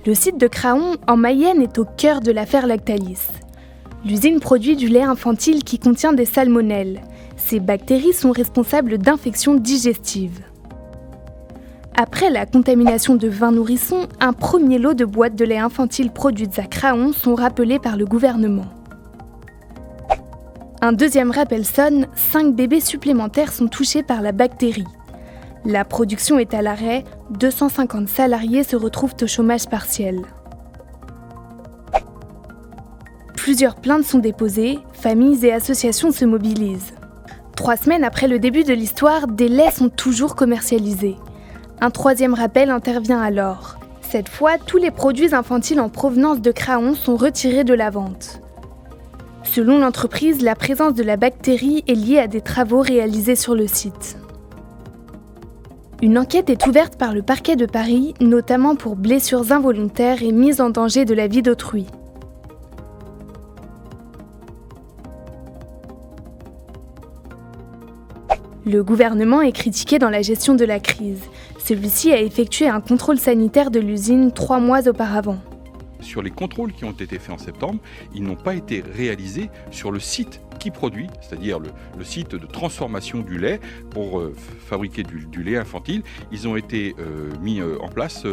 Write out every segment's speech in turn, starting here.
Le site de Craon, en Mayenne, est au cœur de l'affaire Lactalis. L'usine produit du lait infantile qui contient des salmonelles. Ces bactéries sont responsables d'infections digestives. Après la contamination de 20 nourrissons, un premier lot de boîtes de lait infantile produites à Craon sont rappelés par le gouvernement. Un deuxième rappel sonne, 5 bébés supplémentaires sont touchés par la bactérie. La production est à l'arrêt, 250 salariés se retrouvent au chômage partiel. Plusieurs plaintes sont déposées, familles et associations se mobilisent. 3 semaines après le début de l'histoire, des laits sont toujours commercialisés. Un troisième rappel intervient alors. Cette fois, tous les produits infantiles en provenance de Craon sont retirés de la vente. Selon l'entreprise, la présence de la bactérie est liée à des travaux réalisés sur le site. Une enquête est ouverte par le parquet de Paris, notamment pour blessures involontaires et mise en danger de la vie d'autrui. Le gouvernement est critiqué dans la gestion de la crise. Celui-ci a effectué un contrôle sanitaire de l'usine 3 mois auparavant. Sur les contrôles qui ont été faits en septembre, ils n'ont pas été réalisés sur le site qui produit, c'est-à-dire le site de transformation du lait pour fabriquer du lait infantile. Ils ont été mis en place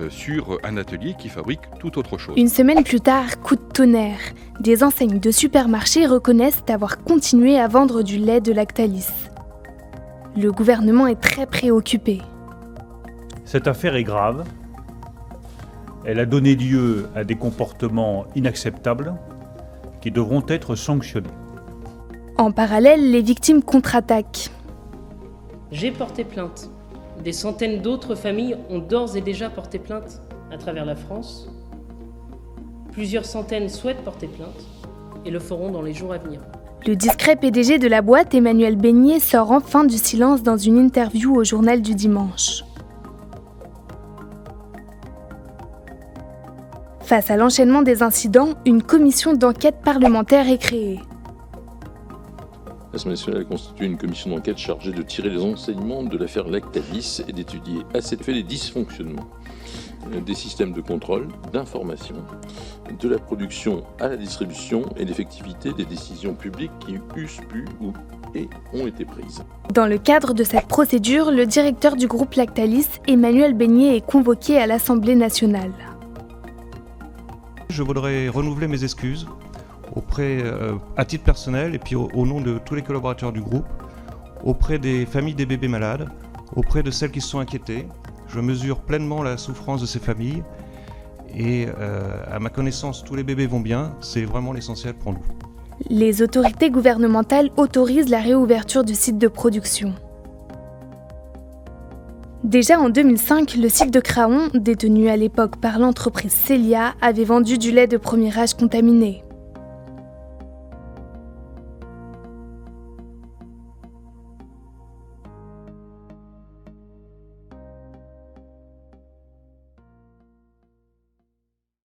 sur un atelier qui fabrique tout autre chose. Une semaine plus tard, coup de tonnerre. Des enseignes de supermarchés reconnaissent avoir continué à vendre du lait de Lactalis. Le gouvernement est très préoccupé. Cette affaire est grave. Elle a donné lieu à des comportements inacceptables qui devront être sanctionnés. En parallèle, les victimes contre-attaquent. J'ai porté plainte. Des centaines d'autres familles ont d'ores et déjà porté plainte à travers la France. Plusieurs centaines souhaitent porter plainte et le feront dans les jours à venir. Le discret PDG de la boîte, Emmanuel Beignet, sort enfin du silence dans une interview au journal du dimanche. Face à l'enchaînement des incidents, une commission d'enquête parlementaire est créée. L'Assemblée nationale a constitué une commission d'enquête chargée de tirer les enseignements de l'affaire Lactalis et d'étudier à cet effet les dysfonctionnements des systèmes de contrôle, d'information, de la production à la distribution et l'effectivité des décisions publiques qui eussent pu ou ont été prises. Dans le cadre de cette procédure, le directeur du groupe Lactalis, Emmanuel Beignet, est convoqué à l'Assemblée nationale. Je voudrais renouveler mes excuses à titre personnel et puis au nom de tous les collaborateurs du groupe, auprès des familles des bébés malades, auprès de celles qui se sont inquiétées. Je mesure pleinement la souffrance de ces familles et à ma connaissance, tous les bébés vont bien, c'est vraiment l'essentiel pour nous. Les autorités gouvernementales autorisent la réouverture du site de production. Déjà en 2005, le site de Craon, détenu à l'époque par l'entreprise Célia, avait vendu du lait de premier âge contaminé.